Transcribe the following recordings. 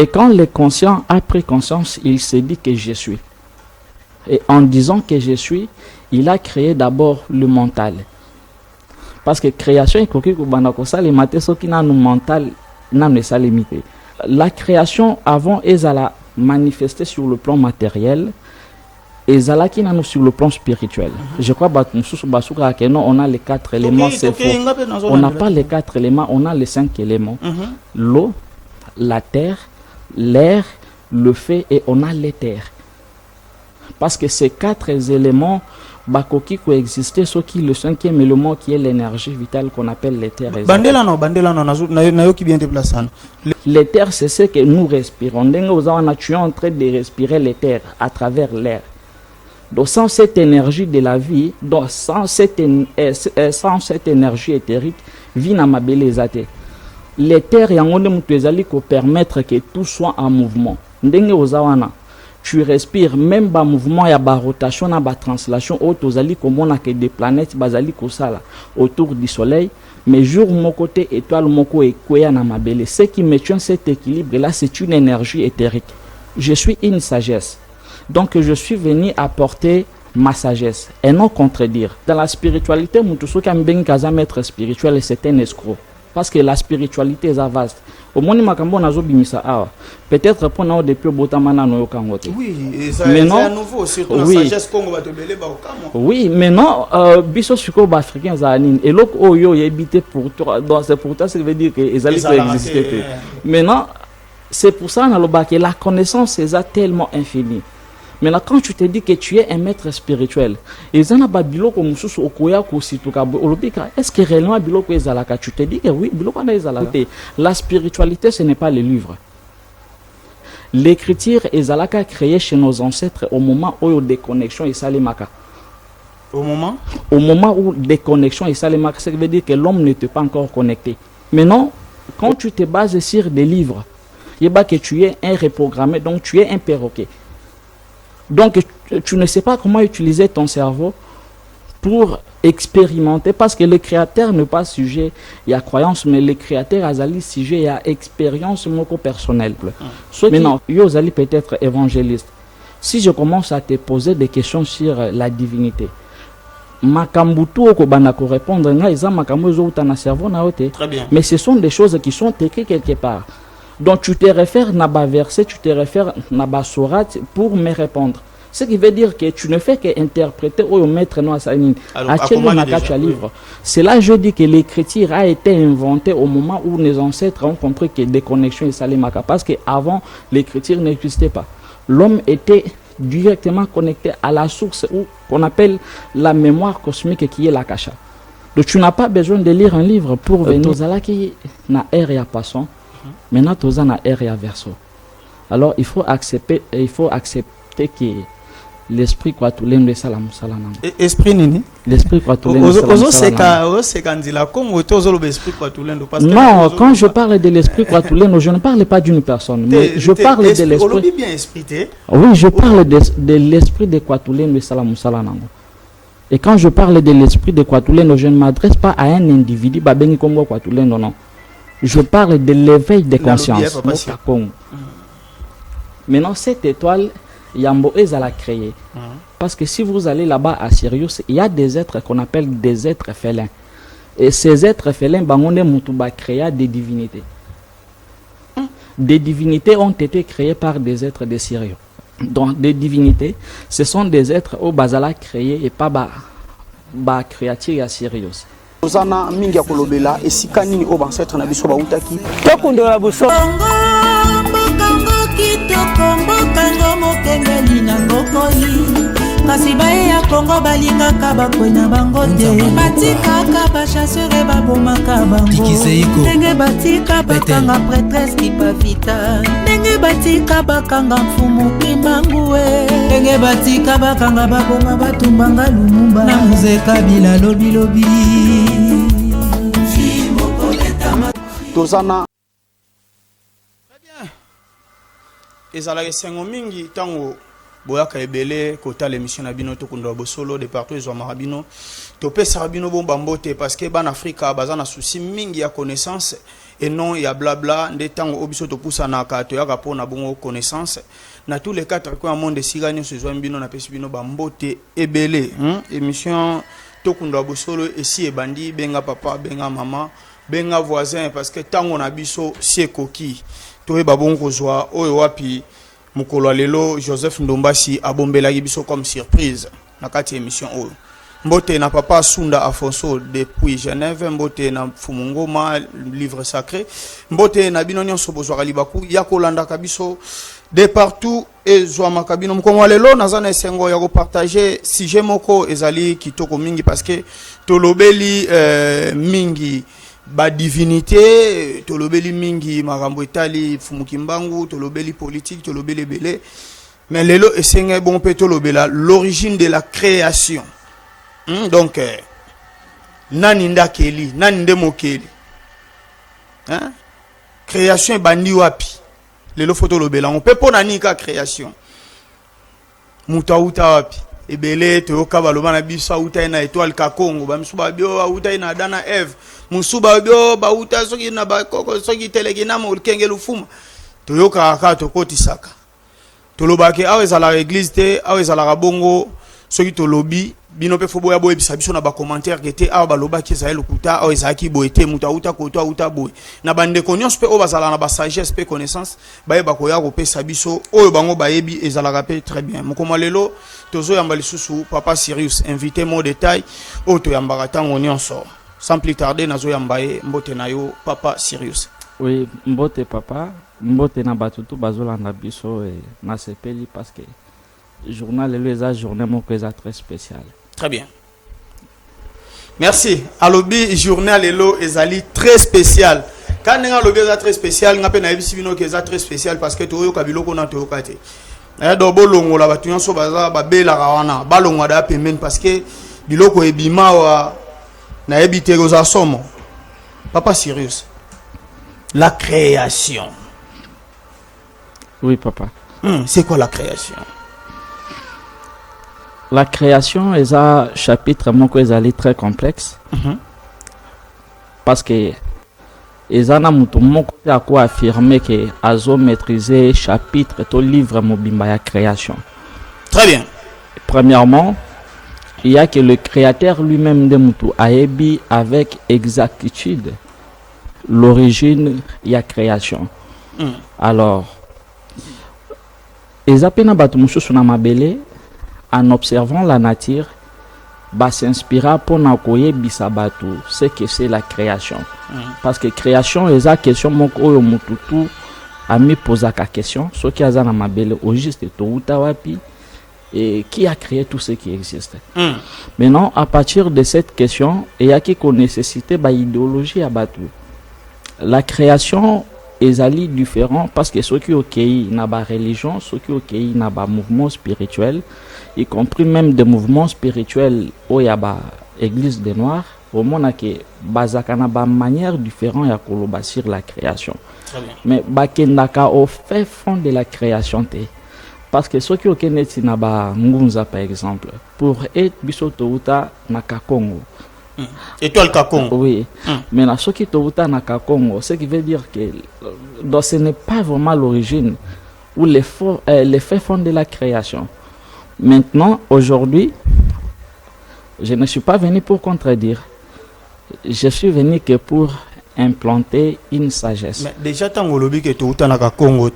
Et quand le conscient a pris conscience, il s'est dit que je suis. Et en disant que je suis, il a créé d'abord le mental. Parce que création, la création avant, elle a manifesté sur le plan matériel et Zalaki sur le plan spirituel. Je crois que on a les 4 éléments, c'est faux. On n'a pas les 4 éléments, on a les 5 éléments. L'eau, la terre, l'air, le feu et on a l'éther. Parce que ces 4 éléments bakoki coexister, ce qui le 5e élément qui est l'énergie vitale qu'on appelle l'éther. L'éther, c'est ce que nous respirons. Nous es en train de respirer l'éther à travers l'air. Donc sans cette énergie de la vie, donc sans cette énergie éthérique, vie n'a ma belle zate. L'éther est en train de permettre que tout soit en mouvement. Tu respires, même bas mouvement, il y a bas rotation, il y a bas translation, comme que des planètes autour du soleil, mais jour mon côté étoile mon côté ce qui maintient cet équilibre là, c'est une énergie éthérique. Je suis une sagesse, donc je suis venu apporter ma sagesse et non contredire. Dans la spiritualité, maître spirituel, c'est un escroc. Parce que la spiritualité est vaste. Au moins, peut-être pour nous depuis Botamana no Kangote. Oui, c'est nouveau, surtout la sagesse Congo va te belé ba okamo. Oui, mais non, biso suko africain zanin et l'autre oyo habité pour toi. Donc c'est pour ça ça veut dire que les alliés existent. Maintenant, c'est pour ça que la connaissance est tellement infinie. Maintenant, quand tu te dis que tu es un maître spirituel, est-ce que réellement tu te dis que oui, la spiritualité, ce n'est pas le livre. L'écriture est créée chez nos ancêtres au moment où il y a des connexions et salimaka. Au moment où des connexions et salimaka, ça veut dire que l'homme n'était pas encore connecté. Maintenant, quand tu te bases sur des livres, il y a que tu es un reprogrammé, donc tu es un perroquet. Donc, tu ne sais pas comment utiliser ton cerveau pour expérimenter, parce que le créateur n'est pas sujet à la croyance, mais le créateur est sujet à l'expérience personnelle. Maintenant, Yozali peut être évangéliste. Si je commence à te poser des questions sur la divinité, répondre, mais ce sont des choses qui sont écrites quelque part. Donc tu te réfères à Naba verset, tu te réfères à Naba Sorat pour me répondre. Ce qui veut dire que tu ne fais qu'interpréter ou mettre dans sa ligne. Livre. C'est là que je dis que l'écriture a été inventée au moment où nos ancêtres ont compris que des connexions et salimaka. Parce qu'avant, l'écriture n'existait pas. L'homme était directement connecté à la source qu'on appelle la mémoire cosmique qui est la kasha. Donc tu n'as pas besoin de lire un livre pour venir. Qui na air et passant. Maintenant, tu as un air et verso. Alors, il faut accepter que l'esprit quoi tout l'aime de salam salam. Esprit nini? L'esprit quoi tout l'aime de salam. Non, quand je parle de l'esprit quoi tout l'aime, je ne parle pas d'une personne, mais je parle de l'esprit. Oui, je parle de l'esprit de quoi tout l'aime de salam salam. Et quand je parle de l'esprit de quoi tout l'aime, je ne m'adresse pas à un individu, babeni kongo quoi tout l'aime, non. Je parle de l'éveil de conscience. Maintenant, cette étoile, Yambo l'a créée. Parce que si vous allez là-bas à Sirius, il y a des êtres qu'on appelle des êtres félins. Et ces êtres félins, créent des divinités. Des divinités ont été créées par des êtres de Sirius. Donc, des divinités, ce sont des êtres au Bazala créés et pas créatifs à Sirius. Ozana mingia kolobela esika nini o ancêtre na biso bautaki tokundola buso kitoko mbokango mokengeli na ngokoli kasi baye ya Kongo balingaka bakwena bango te batikaka bachasseur babomaka bango ndenge batika bakanga prêtresse kipavita ndenge batika bakanga mfumu kimbangue ndenge batika bakanga baboma batumbanga lumumba na muzeka bila lobi tozana ezala esengo mingi tango boyaka ebele kota l'émission na bino tokunda bosolo de partout ezwa marabino topesa bino bomba mbote parce que ban Afrika baza na souci mingi ya connaissance et non ya blabla nde tango obiso topusa na ka to yaka pona bongo connaissance na tous les quatre coins monde de sigani se zwa bino na pesi bino ba mbote ebele émission tokunda bosolo esi ebandi benga papa benga mama benga voisin parce que tango na biso sie koki to ba bongo zwa oyo wapi mukolo lelo Joseph Ndombasi abombelaki biso comme surprise na kati émission oyo mbote na papa Sunda Afonso depuis Genève mbote na Fumungoma livre sacré mbote na bino nyonso bozwa libaku ya kolanda kabiso de partout et zwa makabino mkongo lelo nazana esengo ya ko partager sujet moko ezali kitoko mingi parce que tolobeli mingi ba divinité tolobeli mingi makambo etali fumukimbangu tolobeli politique tolobeli belé mais lelo esenge bon pe tolobela l'origine de la création donc nani ndakeli nani ndemokeli création bandi wapi lelo photo lobela on peut pona ni ka création mutauta wapi ebele to kabaloba na biso uta na étoile ka Congo ba msuba bio uta na Adana Eve musuba bio ba uta soki na ba koko soki teleki na mo kengelu fuma to yoka ka to kotisaka to lobake aweza la église te aweza la bongo soki to lobi bino pe fobo ya boye bisa biso na ba commentaire gete awa ba lobaki za elokuta aweza ki boete mutauta ko to uta boye na bande konyos pe obazala na ba sagesse pe connaissance ba ba ko ya ko pesa biso oyo bango ba yebi ezala rapé très bien mukoma lelo tozo yamba lisusu papa Sirius invité mon détail auto yamba tango nyonso sans plus tarder nazo yambaye mbote na yo papa Sirius. Oui mbote papa mbote na batutu bazolanda biso na sepeli parce que journal les journée moko eza très spécial. Très bien. Merci. Alobi journal elo ezali très spécial. Quand nga lobi eza très spécial nga pe na ebisi bino ke eza très spécial parce que to yo kabiloko na to yo kate. Na do bolongo la batu nyonso baza ba bela rawana balongo da pemben parce que biloko ebima wa na ebite goza somo. Papa Sirius. La création. Oui papa. C'est quoi la création? La création est un chapitre très complexe parce que ils ont affirmé que Azo maîtrisé chapitre tout livre mobimba ya création. Très bien. Premièrement, il y a que le créateur lui-même de Moutou a ébi avec exactitude l'origine de la création. Alors, ils ont appris en observant la nature, bah s'inspira pour n'akoye bisabatu, c'est que c'est la création. Parce que création est la question mon oyo mututu a mis posé la question, ce qui a na mabele au juste to utawapi et qui a créé tout ce qui existe. Maintenant, à partir de cette question, il y a qui nécessité bah idéologie à batu. La création est ali différent parce que ceux qui ok n'a pas religion, ceux qui ok n'a pas mouvement spirituel, y compris même des mouvements spirituels où il y a l'église des Noirs, au monde que bazakana ba manière différente ya koloba sur la création. Mais bakendaka au fait fond de la création te. Parce que ceux qui ok neti na ba ngunza par exemple, pour être bisoto uta na Kakongo. Étoile Kakongo. Oui. Mais na ceux qui touta na Kakongo, ce qui veut dire que donc ce n'est pas vraiment l'origine ou les faits fond de la création. Maintenant, aujourd'hui, je ne suis pas venu pour contredire. Je suis venu que pour implanter une sagesse. Mais déjà, tant que tu es au Congo,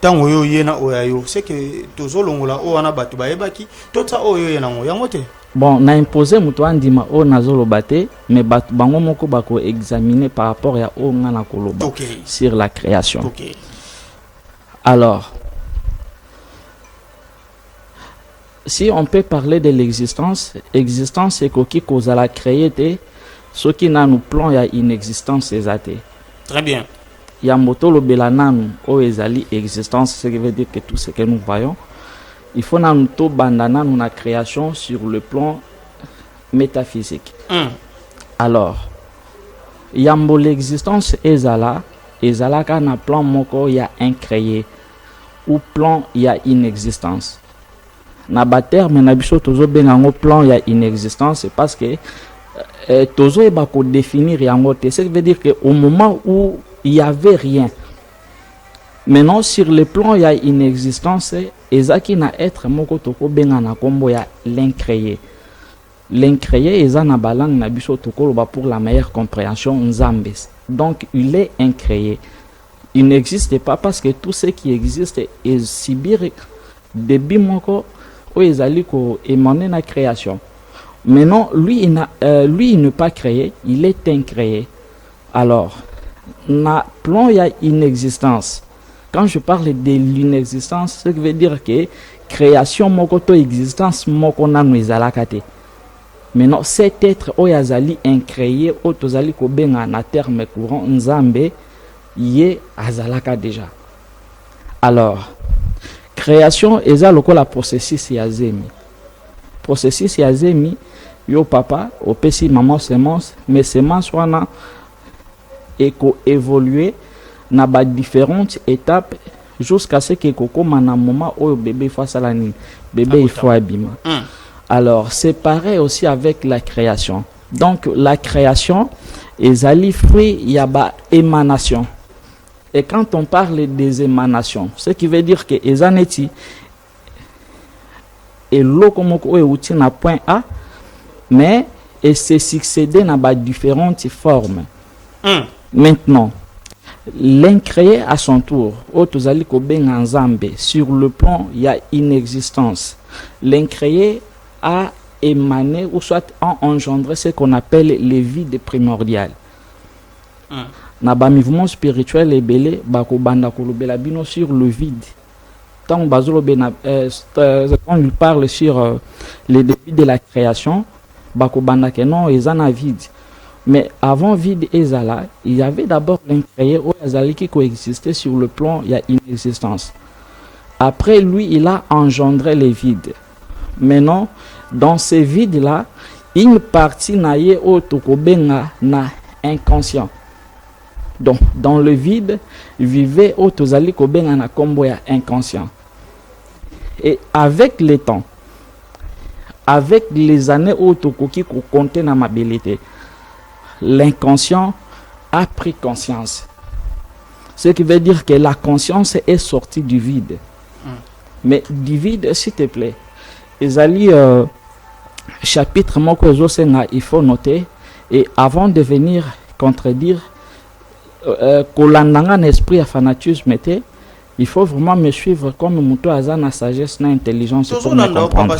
tant que tu es au c'est que tu es au bon, na imposé mutuan dima o nazolo bate, mais bango moko bako examiner par rapport à o ngana koloba sur la création. Okay. Alors, si on peut parler de l'existence, existence c'est quoi qui cause à la créer ce qui n'a nous plan ya inexistence ezate. Très bien. Ya moto lo belananu o ezali existence, ce qui veut dire que tout ce que nous voyons, il faut nous to bandana nous la création sur le plan métaphysique. Alors, yambo l'existence ezala kana plan moko ya incréé ou plan ya inexistence. na ba terme na biso tozo benga ngo plan ya inexistence parce que tozo eba ko définir yango te, ce qui veut dire que au moment où il y avait rien, maintenant sur le plan ya inexistence ezaki na être moko toko benga na kombo ya l'incréé. L'incréé eza na balang na biso tokoloba pour la meilleure compréhension nzambe. Donc il est incréé. Il n'existe pas parce que tout ce qui existe est subir début moko o ezali ko émaner na création. Maintenant lui il n'est pas créé, il est incréé. Alors na plan ya inexistence. Quand je parle de l'inexistence, ce qui veut dire que création moko to existence moko nanu ezalaka te. Maintenant cet être oyazali incréé o tozali ko benga na terme courant nzambe yé azalaka déjà. Alors création eza lokola processus ya zemi. Processus ya zemi yo papa opesi maman semence, mais semence wana eko évoluer na ba différentes étapes jusqu'à ce que kokoma na moment où bébé face à la nuit, bébé il faut abîmer. Alors c'est pareil aussi avec la création. Donc la création ezali fruit ya ba émanation. Et quand on parle des émanations, ce qui veut dire que ezaneti et lokomoko e outi na point A, mais et se succéder na ba différentes formes. Maintenant l'incréé à son tour, otozali ko benga nzambe, sur le plan il y a inexistence. L'incréé a émané ou soit a engendré ce qu'on appelle les vides primordiales. Na ba mouvement spirituel ebele bako banda kolobela bino sur le vide. Tant quand il parle sur les débuts de la création, bako banda que non ezana vide. Mais avant vide ezala, il y avait d'abord l'incréé ou ezali qui coexistait sur le plan il y a inexistence. Après lui, il a engendré les vides. Maintenant, dans ces vides-là, une partie naye o tokobenga na inconscient. Donc, dans le vide, vivait o tozali kobenga na kombo ya inconscient. Et avec le temps, avec les années o tokoki ko compter na mabilité, l'inconscient a pris conscience. Ce qui veut dire que la conscience est sortie du vide. Mais du vide, s'il te plaît, ezali chapitre moko zosenga, il faut noter, et avant de venir contredire kolandanga un esprit à fanatisme, il faut vraiment me suivre comme muto azana sagesse na intelligence pour me comprendre.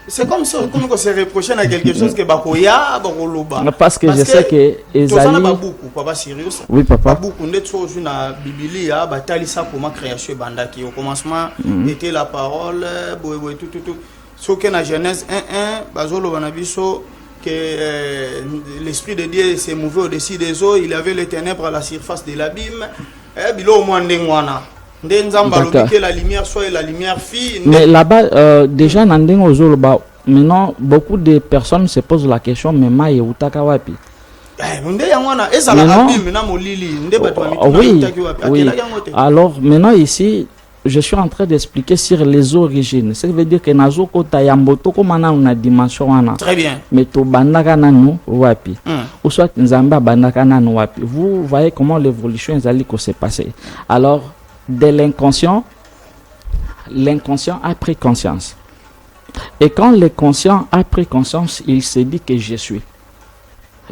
C'est comme si on se reprochait à quelque chose que bakoya bakoloba. Parce que je sais que ezali beaucoup papa Sirius. Oui papa. Beaucoup de choses na Biblia batali ça comment création bandaki au commencement était la parole tout ce que na Genèse 1:1 bazolo banabiso que l'esprit de Dieu s'est mouvé au-dessus des eaux, il avait les ténèbres à la surface de l'abîme. Bilo mwandengwana. Que la lumière soit la lumière fille. Mais là-bas, déjà, maintenant, beaucoup de personnes se posent la question, mais maïe ou takawapi. Oui. Alors, maintenant, ici, je suis en train d'expliquer sur les origines. Ça veut dire que Nazoko Tayamboto, comme on a une dimension. Très bien. Mais to bandaka nanu wapi. Ou soit Nzamba bandaka nanu wapi. Vous voyez comment l'évolution s'est passée. Alors, de l'inconscient, l'inconscient a pris conscience. Et quand le conscient a pris conscience, il s'est dit que je suis.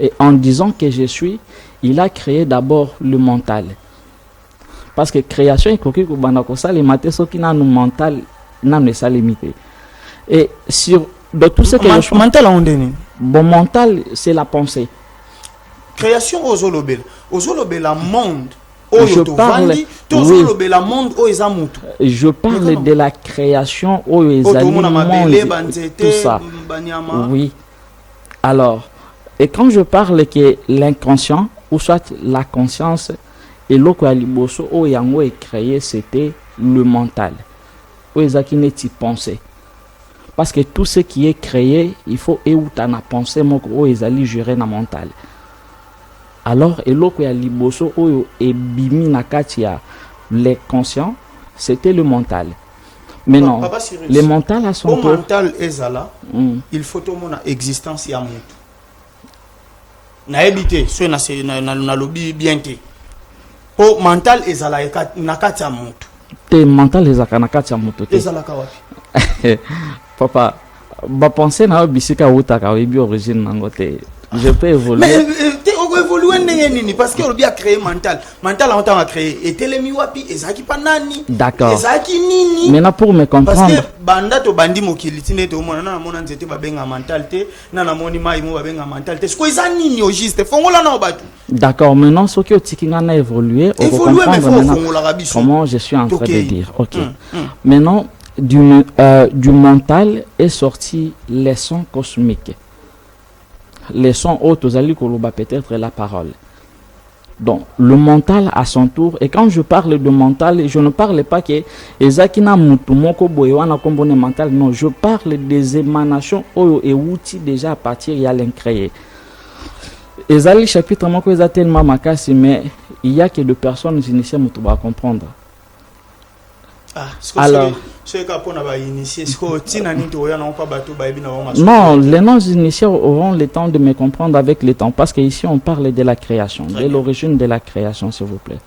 Et en disant que je suis, il a créé d'abord le mental. Parce que création, il a mental, limité. Et sur de tout ce que je mental bon mental, c'est la pensée. Création aux olobel la monde. Je parle, oui. Je parle de la création où tout ça. Oui. Alors, et quand je parle que l'inconscient, ou soit la conscience, et l'okwaliboso où yango est créé, c'était le mental. Où ezaki neti penser. Parce que tout ce qui est créé, il faut eutana penser moko où ezali gérer na mental. Alors, eloko ya liboso oyo ebimi na kati ya les conscients, c'était le mental. Mais non, le mental à son tour. Le mental est là, il faut tout mon existence y a monte. Na habité, so na lobby bien té. Pour mental est là, na kati ya monte. Te mental est là, na kati ya monte. Est là kawapi. Papa, ba penser na bisika utaka webi origine nangote. Je peux évoluer. Mais évoluer nini parce que on a créé mental. Mental on a créé et telemi wapi ezaki pa nani. D'accord. Ezaki nini. Maintenant pour me comprendre. Parce que banda to bandi mokili tine to mona na mona nzete ba benga mentalité na na moni mai mo ba benga mentalité. Ce quoi nini au juste fongola na obatu. D'accord, maintenant ce que Tikinga a évolué, on évoluer mais faut comprendre comment je suis en train de dire. OK. Maintenant du mental est sorti les sons cosmiques. Les sons autres, peut-être la parole. Donc, le mental à son tour, et quand je parle de mental, je ne parle pas que Ezakina Mutumoko Boyewana Kombone mental, non, je parle des émanations et outils déjà à partir de l'incréé. Ezali chapitre Moko tellement makasi, mais il y a que deux personnes initiées à comprendre. Alors, non, les non-initiés auront le temps de me comprendre avec le temps, parce qu'ici on parle de la création, de l'origine de la création, s'il vous plaît.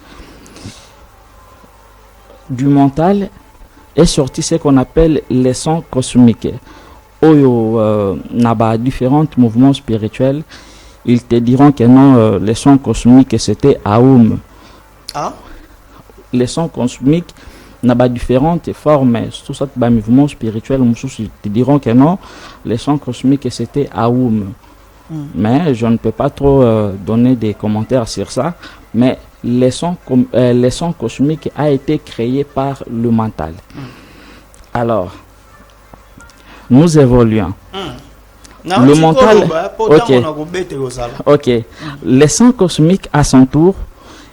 Du mental est sorti ce qu'on appelle les sons cosmiques. Naba différents mouvements spirituels, ils te diront que non, les sons cosmiques c'était Aoum. Les sons cosmiques n'a pas différentes formes, tout ça, bah, mouvement spirituel, ils te diront que non, les sons cosmiques c'était Aoum. Mais je ne peux pas trop donner des commentaires sur ça. Mais les sons cosmiques a été créés par le mental. Alors, nous évoluons. Le mental, ok. Les sons cosmiques à son tour,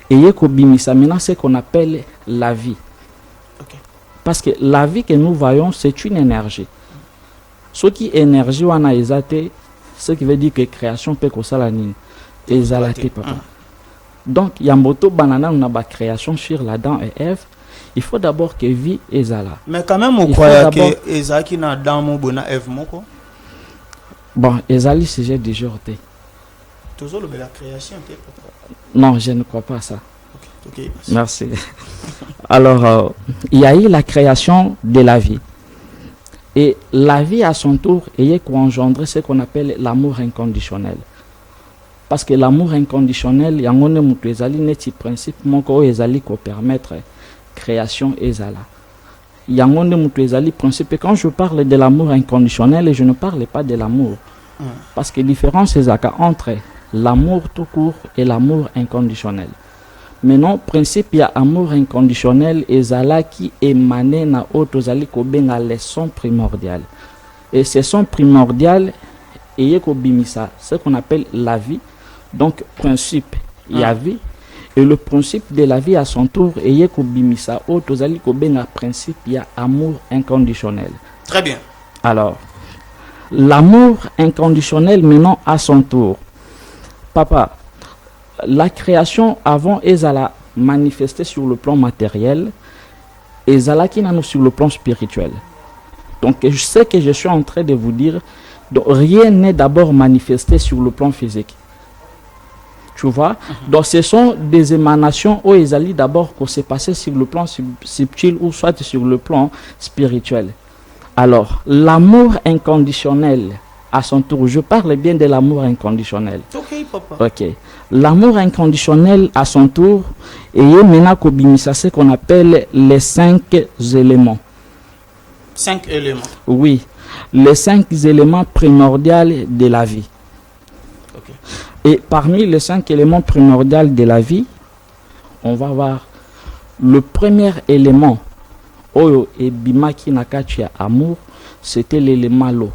et maintenant ce qu'on appelle la vie. Parce que la vie que nous voyons, c'est une énergie. Ce qui est énergie, on a exaté, ce qui veut dire que création peut que ça la nine. Exalté, papa. Donc, il y a un banana, on a la création sur l'Adam et Ève. Il faut d'abord que vie exala. Mais quand même, on croit que Ezaki n'a dans mon bon Ève moko. Bon, exali, c'est j'ai déjà ôté. Toujours la création, non, je ne crois pas à ça. Okay. Merci. Alors, il y a eu la création de la vie. Et la vie, à son tour, est engendré ce qu'on appelle l'amour inconditionnel. Parce que l'amour inconditionnel, il y a un principe qui permettre création ezala. Il y a un principe. Quand je parle de l'amour inconditionnel, je ne parle pas de l'amour. Parce que la différence est entre l'amour tout court et l'amour inconditionnel. Maintenant, principe, il y a amour inconditionnel et zala qui émane na otozali kobenga leçon primordiale. Et ces sons primordiales, et kobimisa, ce qu'on appelle la vie. Donc, principe, il y a vie. Et le principe de la vie à son tour, et kobimisa otozali kobenga principe, il y a amour inconditionnel. Très bien. Alors, l'amour inconditionnel maintenant à son tour. Papa, la création avant Ezala manifestée sur le plan matériel, Ezala qui n'a nous sur le plan spirituel. Donc je sais que je suis en train de vous dire, donc rien n'est d'abord manifesté sur le plan physique. Tu vois? Donc ce sont des émanations où Ezali d'abord qu'on s'est passé sur le plan subtil ou soit sur le plan spirituel. Alors, l'amour inconditionnel à son tour, je parle bien de l'amour inconditionnel. Ok, papa. Ok. L'amour inconditionnel à son tour, et maintenant kobimisa ce qu'on appelle les 5 éléments. 5 éléments. Oui, les 5 éléments primordiaux de la vie. Okay. Et parmi les 5 éléments primordiaux de la vie, on va voir le premier élément, Oyo et Bimaki Nakachi amour, c'était l'élément l'eau.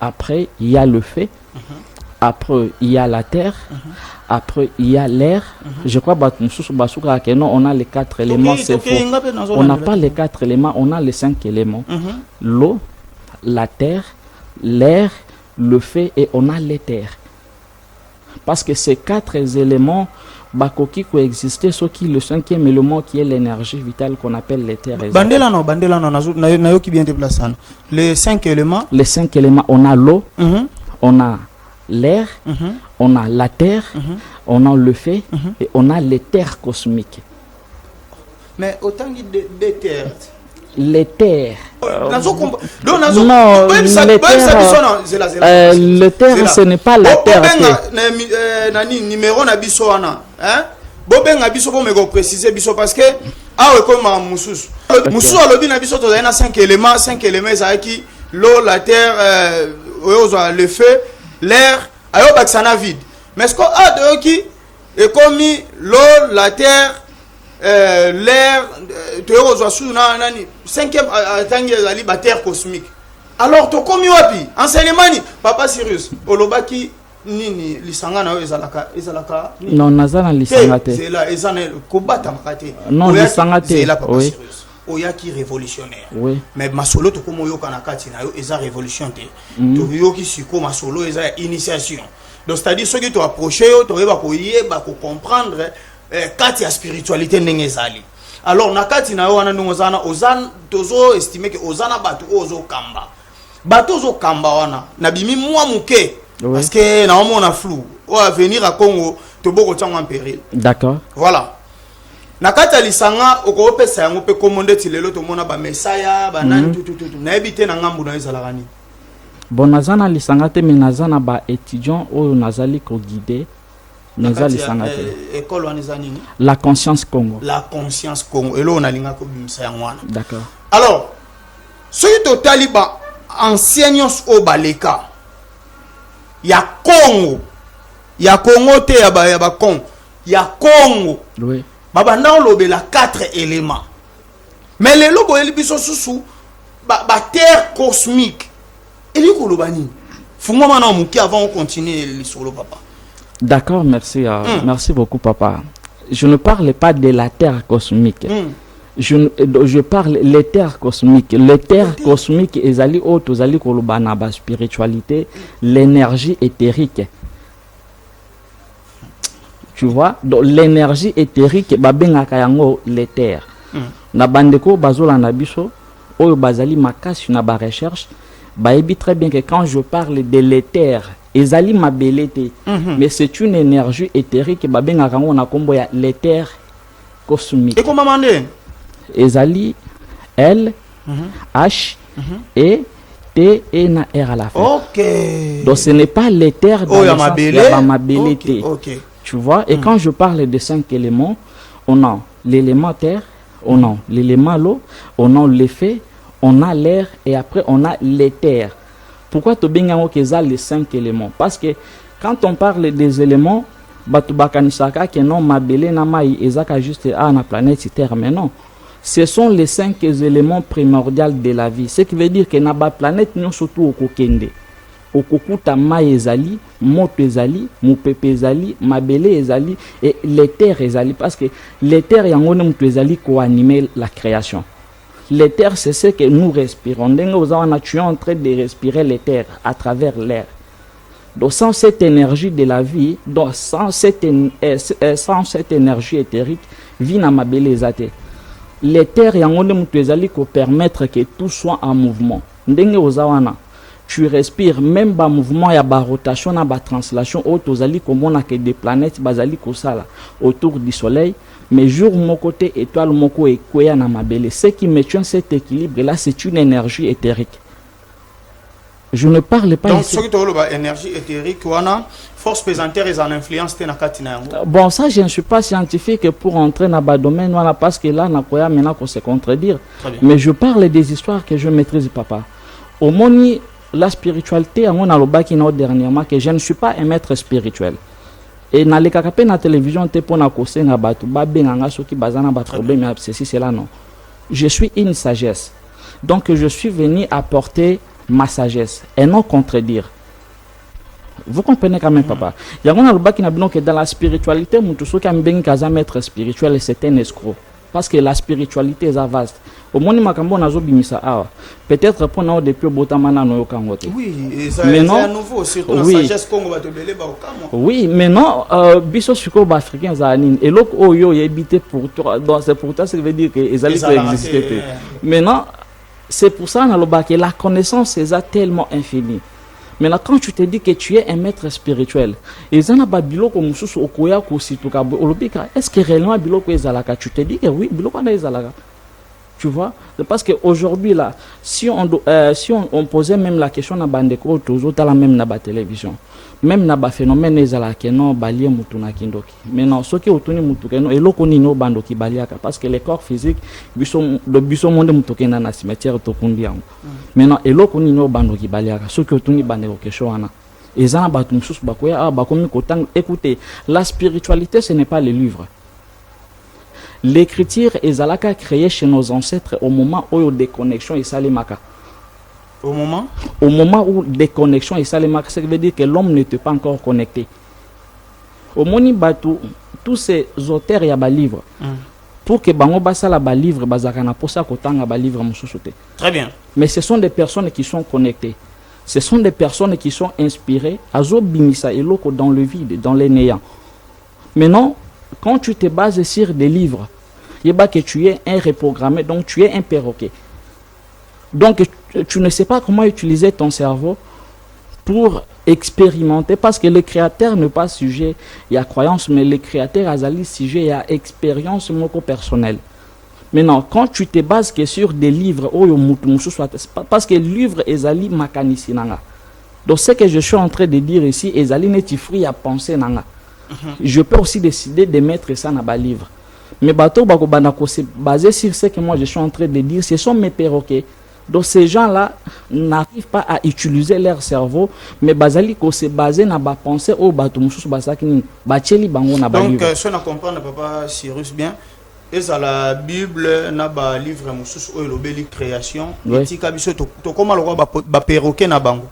Après, il y a le feu. Après, il y a la terre. Après, il y a l'air. Je crois que on a les 4 éléments. C'est faux. On n'a pas les 4 éléments, on a les 5 éléments. L'eau, la terre, l'air, le feu et on a l'éther. Parce que ces 4 éléments, bakoki coexister ce qui le cinquième élément qui est l'énergie vitale qu'on appelle l'éther. Bandela non, nayoki bien déplacé. Les 5 éléments. Les 5 éléments, on a l'eau, on a l'air, on a la terre, on a le feu et on a l'éther cosmique. Mais autant d'éther. L'éther. Non, l'éther, ce n'est pas la terre. Numéro na biso wana, hein? Bobenga biso pour me préciser biso parce que ah comme mususu. Mususu alobi na biso to na 5 éléments ça qui l'eau, la terre, le feu, l'air, ayo baksana vide. Mais ce qu'on a de qui est comme l'eau, la terre, l'air, tu es sous nani 5e tangi ali terre cosmique. Alors to komi wapi enseignement ni papa Cyrus olobaki nini lisanga na ezalaka non nazana lisanga te c'est là ezana kobata makate non lisanga te c'est là papa Cyrus oyaki révolutionnaire oui mais masolo to komo yoka na kati na yo eza révolution te to yoki siko masolo eza initiation donc c'est-à-dire ceux qui to approcher yo to yeba ko yeba ko comprendre kati ya spiritualité ndenge ezali. Alors nakati na yo wana ndongozana ozana tozo estimer que ozana batu ozo kamba bato ozo kamba wana nabimi mwa muke parce que na on a flou ou à venir à Congo to boko tsango en péril. D'accord. Voilà. Nakata lisanga okopesa yango pe komande tilelo to mona ba mesaya ba nani tout na ebité na ngambu na ezala ni. Bon nazana lisanga te mais nazana ba étudiant o nazali ko guider. La conscience Congo. La conscience Congo. Et là, on a l'inga ko bimsa yangwana. D'accord. Alors, ce qui est taliba enseignants au baleka. Ya Congo. Ya Congo te ya ba Congo. Ya Congo. Oui. Baba na lobe la 4 éléments. Mais les lobo eli biso susu ba terre cosmique. Eli ko lobani. Fungo mana muki avant on continue sur le papa. D'accord, merci. Merci beaucoup, papa. Je ne parle pas de la terre cosmique. Je parle de l'éther cosmique. L'éther cosmique est allé au tozali kolobana ba spiritualité, l'énergie éthérique. Tu vois? Donc l'énergie éthérique babenga kayango l'éther. Na bandeko bazola na biso oyo bazali makasi na ba recherche, baebi très bien que quand je parle de l'éther ezali mabelete, mais c'est une énergie éthérique babenga kango na kombo ya l'éther cosmique. Et comment mandé ezali L H E T E na R à la fin. OK. Donc ce n'est pas l'éther dans la mabelete. OK. Tu vois, et quand je parle de 5 éléments, on a l'élément terre, on a l'élément l'eau, on a le feu, on a l'air et après on a l'éther. Pourquoi tu as les 5 éléments? Parce que quand on parle des éléments, que non, mabele na mai ezaka juste à la planète Terre, mais non. Ce sont les 5 éléments primordiaux de la vie. Ce qui veut dire que na ba planète nous surtout au kokende. Au kokuta mai ezali, moto ezali, mupepe ezali, mabele ezali et l'éther ezali parce que l'éther yangone muto ezali ko animer la création. L'éther, c'est ce que nous respirons. Nous es en train de respirer l'éther à travers l'air. Donc, sans cette énergie de la vie, donc sans cette énergie éthérique, vie n'a ma belle zate. L'éther, il permettre que tout soit en mouvement. Tu respires, même dans mouvement, il y a une rotation, une translation, que des planètes autour du soleil. Mais jour mon côté étoile mon côté quoi na mabele, ce qui maintient cet équilibre là, c'est une énergie éthérique. Je ne parle pas donc ce qui est énergie éthérique wana force pesantère et en influence te na katina yango. Bon, ça je ne suis pas scientifique pour entrer dans le domaine wana parce que là na koya maintenant qu'on se contredire. Mais je parle des histoires que je maîtrise, papa. Au moni la spiritualité on a lobaki na dernièrement que je ne suis pas un maître spirituel. Et dans les capes na télévision te pona kosenga batu ba benganga soki bazana ba problème ceci cela non. Je suis une sagesse. Donc je suis venu apporter ma sagesse et non contredire. Vous comprenez quand même, papa? Il y a un baki na bino que dans la spiritualité mutu soki ambengi kaza maître spirituel c'est un escroc parce que la spiritualité est vaste. au moni makambo nazo bimisa awa peut-être pour na depuis botamana no yokangote oui et ça c'est à nouveau surtout la sagesse Congo ba tobele ba okamo oui mais non biso siko ba africains za nini et lok oyo yebité pour toi donc c'est pour toi ça veut dire que ezali peut exister maintenant c'est pour ça que la connaissance est tellement infinie. Maintenant, quand tu te dis que tu es un maître spirituel, est-ce que réellement tu te dis que oui, tu vois, parce qu'aujourd'hui là, si on posait même la question à Bandeko, toujours même na télévision, même na phénomène ezalaka non balie mutuna kindoki. Maintenant, ce qui otuni mutuke no eloko ni no bandoki baliaka parce que les corps physiques biso monde mutuke na cimetière tokundi yango. Maintenant, eloko ni no bandoki baliaka ce qui otuni bandeko keshoana. Ezana batu mususu bakoya bakomi kotang. Écoutez, la spiritualité ce n'est pas les livres. L'écriture ezalaka créée chez nos ancêtres au moment où des connexions et salimaka. Au moment où des connexions et salimaka, ça veut dire que l'homme n'était pas encore connecté. Au moni batu tous ces auteurs ya ba livre. Pour que bango basala ba livre bazakana posa kotanga ba livre mususuté. Très bien. Mais ce sont des personnes qui sont connectées. Ce sont des personnes qui sont inspirées azo bimisa eloko dans le vide, dans les néants. Maintenant, quand tu te bases sur des livres, il que tu es un reprogrammé, donc tu es un perroquet. Donc tu ne sais pas comment utiliser ton cerveau pour expérimenter, parce que le créateur n'est pas sujet à croyance, mais le créateur est sujet à expérience personnelle. Maintenant, quand tu te bases que sur des livres, parce que le livre est ali makanisi nanga. Donc ce que je suis en train de dire ici, est ali neti fruit à penser nanga. Je peux aussi décider de mettre ça dans ma livre. Mais bateau bakobanako c'est basé sur ce que moi je suis en train de dire, ce sont mes perroquets. Donc ces gens-là n'arrivent pas à utiliser leur cerveau, mais bazali ko se basé na ba pensée au bateau mususu basaki ni bacheli bango na ba livre. Donc si on comprend papa Cyrus bien, et ça la Bible na ba livre mususu o lobeli création, et tika biso to comment le ba perroquet na bango.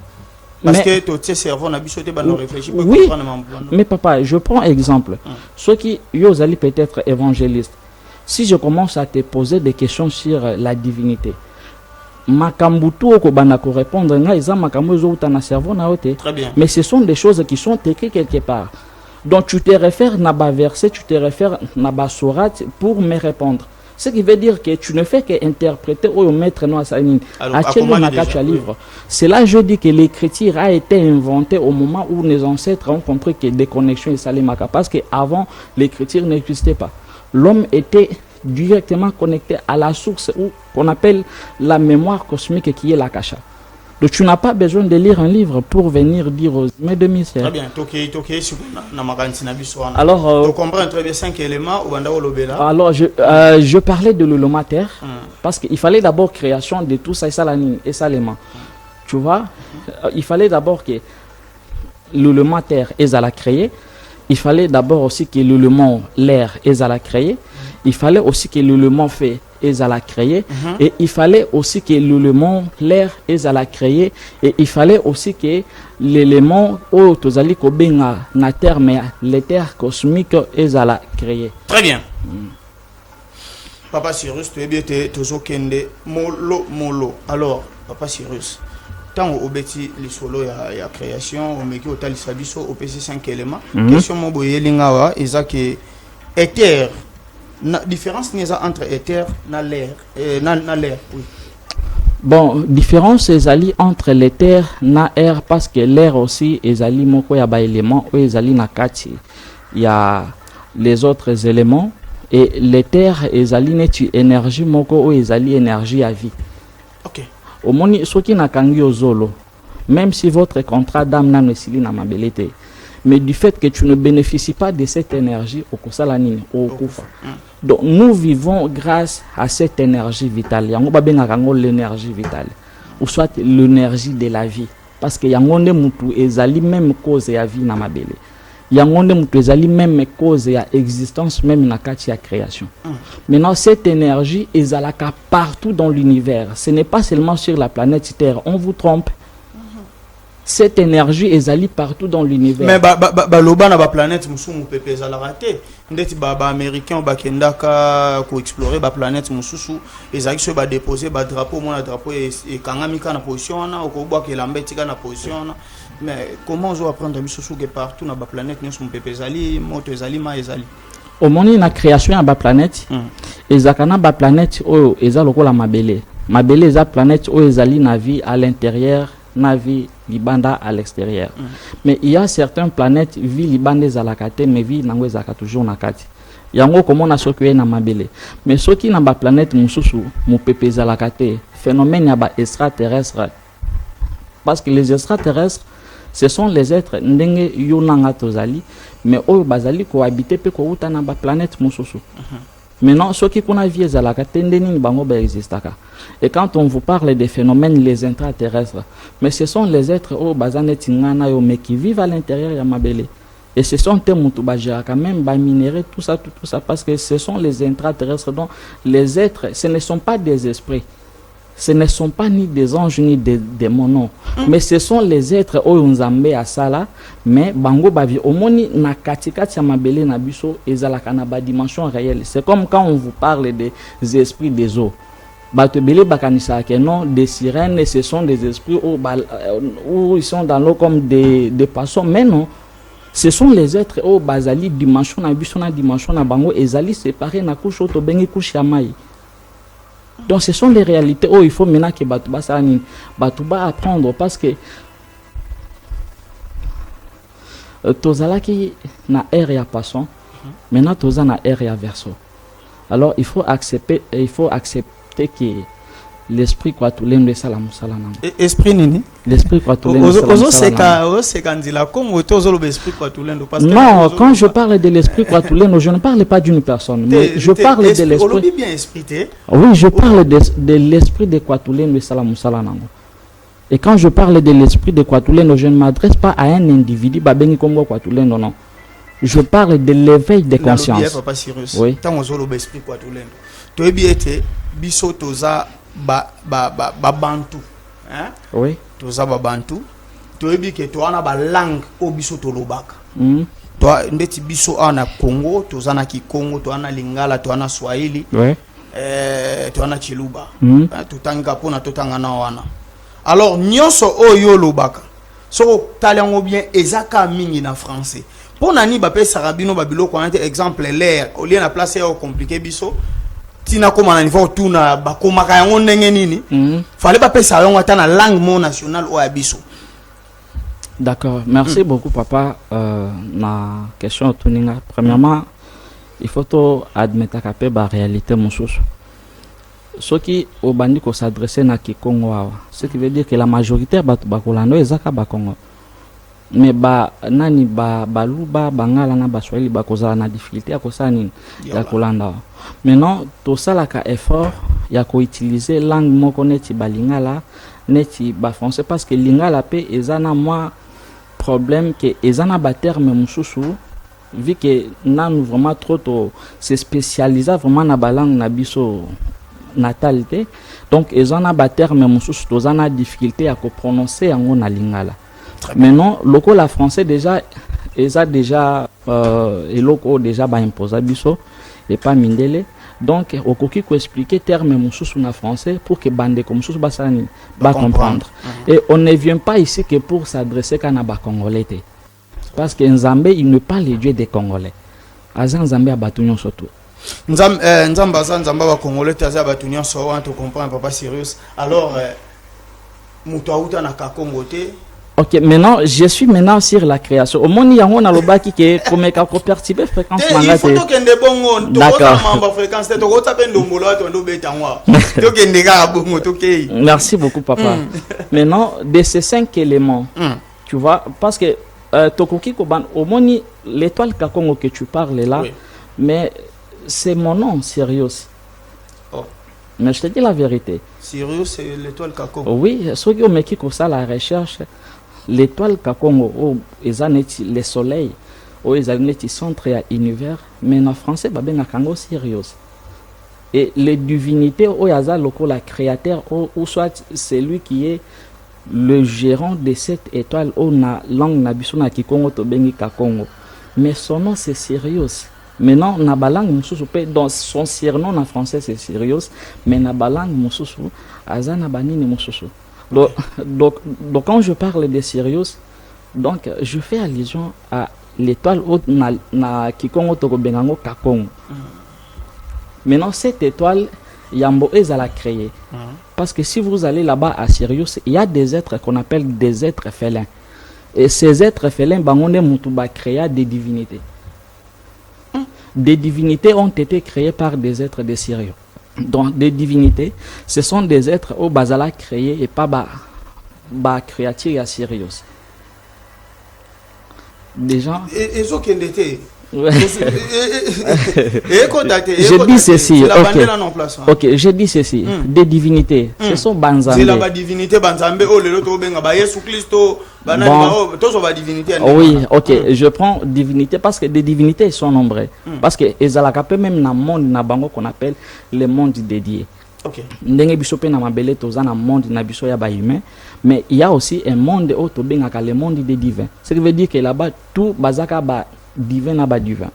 Parce que ton cerveau n'a pas de réfléchir. Oui, mais papa, je prends exemple. Ceux qui osent peut-être évangélistes. Si je commence à te poser des questions sur la divinité, makambutu ko répondre nga isa makambo zo na cerveau na ote. Très bien. Mais ce sont des choses qui sont écrites quelque part. Donc tu te réfères na ba verset, tu te réfères na ba sourate pour me répondre. Ce qui veut dire que tu ne fais qu'interpréter ou mettre nous à sa ligne. Livre. C'est là je dis que l'écriture a été inventée au moment où les ancêtres ont compris que des connexions et salimaka. Parce qu'avant, l'écriture n'existait pas. L'homme était directement connecté à la source qu'on appelle la mémoire cosmique qui est la kasha. Donc tu n'as pas besoin de lire un livre pour venir dire aux humains de mystère. Très bien. Alors, tu comprends très bien 5 éléments. Alors, je parlais de l'holomater parce qu'il fallait d'abord création de tout ça et ça l'élément. Tu vois, il fallait d'abord que l'holomater est à la créer. Il fallait d'abord aussi que l'élément l'air est à la créer. Il fallait aussi que l'élément fait est à la créer. Et il fallait aussi que l'élément l'air est à la créer. Et il fallait aussi que l'élément au tozali kobenga na terre mais l'éther cosmique est à la créer. Très bien. Papa Cyrus, tu es bien toujours kende molo. Alors, Papa Cyrus, tant au beti les solo ya création, au meki au tali sabiso au PC 5 éléments. Question mo boye lingawa ezake éther. La différence entre éther et l'air, oui. Bon, différence est entre l'éther et l'air parce que l'air aussi est ali moko ya ba éléments ou est ali nakati. Il y a les autres éléments et l'éther est ali netu énergie moko ou est ali énergie à vie. OK. Au moni soki nakangi ozolo, même si votre contrat d'âme n'a ne sili na mabelete, mais du fait que tu ne bénéficies pas de cette énergie au kosalanini au kufa. Donc nous vivons grâce à cette énergie vitale. Yango ba benga kango l'énergie vitale ou soit l'énergie de la vie parce que yango nde mutu ezali même cause ya vie na mabele. Yango nde mutu ezali même cause ya existence même na kati ya création. Maintenant cette énergie ezalaka partout dans l'univers. Ce n'est pas seulement sur la planète Terre, on vous trompe. cette énergie ezali partout dans l'univers. Mais baloba na ba planète musu mu pepe za la raté ndeti ba américain ba kendaka ko explorer ba planète mususu ezali so ba déposer ba drapeau mon drapeau et kangamika na position na ko bwa ke lambetika na position na. Mais comment on doit apprendre mususu que partout na ba planète nyonso mu pepe zali moto ezali ma ezali au moni na création ya ba planète ezakana ba planète oyo eza lokola mabele eza planète oyo ezali na vie à l'intérieur na vie libanda à l'extérieur. Mais il y a certaines planètes vie libanda ezalakate mais vie nango ezaka toujours na kati yango komona soki na mabele mais soki na ba planète mususu mu pepe ezalakate phénomène ya ba extraterrestre parce que les extraterrestres ce sont les êtres ndenge yonanga tozali mais oyo bazali cohabiter pe ko uta na ba planète mususu. Maintenant ceux qui kuna vie ezalakate ndeni bango ba existaka. Et quand on vous parle des phénomènes les extraterrestres, mais ce sont les êtres au bazaneti ngana yo mais qui vivent à l'intérieur ya mabele. Et ce sont des mutu bajira quand même ba minerais tout ça parce que ce sont les extraterrestres donc les êtres ce ne sont pas des esprits. Ce ne sont pas ni des anges ni des démons non. Mais ce sont les êtres oyo nzambe asala mais bango bavi omoni na katikati ya mabele na biso ezalaka na ba dimension réelle. C'est comme quand on vous parle des esprits des eaux. Batebele bakanisa que non des sirènes ce sont des esprits où ils sont dans l'eau comme des poissons mais non ce sont les êtres au bazali dimension na biso na dimension na bango ezali séparés na couche to bengi couche ya mai. Donc ce sont les réalités où il faut maintenant que Batouba apprendre parce que tozalaki na air ya poisson maintenant toza na air ya verso. Alors il faut accepter que l'esprit quoi tout l'en de salam salam. Esprit nini? L'esprit quoi tout l'en. Non, quand je parle de l'esprit quoi tout l'en, je ne parle pas d'une personne, mais je parle de l'esprit. Oui, je parle de l'esprit de quoi tout l'en de salam salam. Et quand je parle de l'esprit de quoi tout l'en, je ne m'adresse pas à un individu babeni kongo quoi tout l'en non. Je parle de l'éveil de conscience. Oui. Tant on zolo l'esprit quoi tout l'en. Tu es biso toza bantu hein oui toza bantu toyebi ke to ana ba langue o biso to lobaka to ndeti biso ana Congo toza na Kikongo to ana Lingala to ana Swahili oui to ana Chiluba to tanga pona to tanga na wana alors nyonso oyo lobaka so talango bien ezaka mingi na français pona ni ba pesa rabino babilo ko exemple l'air au lieu na place au compliqué biso tina koma na niveau tout na bakoma ka yango ndenge nini fallait pas pesa yango ata na langue mon nationale o abiso. D'accord, merci beaucoup papa na question tuninga premièrement il faut to admettre que ba réalité mosusu ce qui au bandi ko s'adresser na Kikongo ce qui veut dire que la majorité batu bakolando ezaka ba Congo mais nani baluba bangala na baswahili bakozala na difficulté ya kosani ya kolanda. Maintenant tout ça la ka effort ya ko utiliser langue moko neti balingala neti ba français parce que lingala pe ezana moi problème que ezana ba terme mususu vu que nan vraiment trop se spécialiser vraiment na ba langue na biso natalité donc ezana ba terme mususu tozana difficulté ya ko prononcer yango na lingala. Maintenant loko la français déjà eza déjà et loko déjà ba imposer biso et pas mindele donc okoki ko expliquer terme mususu na français pour que bande comme mususu basani ba comprendre et on ne vient pas ici que pour s'adresser kana ba congolais parce que Nzambe il ne parle le Dieu des Congolais azan Nzambe abatunyo surtout Nzamba ba congolais taza batunyo so on te comprend papa sérieux alors muto auta na ka Congo te. Ok, maintenant, je suis maintenant sur la création. Au monde, il y a un alobaki qui est comme un perturbé fréquence. Il faut que des bons d'accord. Fréquence, merci beaucoup, papa. Maintenant, de ces 5 éléments, tu vois, parce que Tokoki Koban, au monde, l'étoile Kakongo que tu parles là, mais c'est mon nom, Sirius. Oh. Mais je te dis la vérité. Sirius, c'est l'étoile Kakongo. Oui, ceux qui ont mis ça la recherche. L'étoile Kakongo, le soleil, ils centre à l'univers, mais en français, c'est Kango Sirius. Et les divinités, la créateur, ou soit celui qui est le gérant de cette étoile au na langue na biso na Kikongo to bengi Kakongo. Mais son nom c'est Sirius. Maintenant na balangue mususu pe dans son surnom en français c'est Sirius, mais na balangue mususu azana banini mususu. Donc quand je parle de Sirius, donc je fais allusion à l'étoile haute na Kikongo to bengango Kakongo. Maintenant cette étoile Yambo ezala créé. Parce que si vous allez là-bas à Sirius, il y a des êtres qu'on appelle des êtres félins. Et ces êtres félins, bangonde mutuba créa des divinités. Des divinités ont été créées par des êtres de Sirius. Donc des divinités, ce sont des êtres au bazala créés et pas ba créature à Sirius. Des gens. Et ce qui était. Ouais. Je dis ceci, ok, je dis ceci, des divinités, ce sont banzambe. C'est la divinité banzambe, oh le loto benga ba Yesu Christo, banani tous sont divinité. Oui, ok, je prends divinité parce que des divinités sont nombreuses. Parce que ezalaka pe même na monde na bango qu'on appelle le monde dédié. Ok. Ndenge biso pe na mabele toza na monde na biso ya ba humain, mais il y a aussi un monde auto bengaka le monde des divins. Ce qui veut dire que là-bas tout bazaka ba divin na ba divin.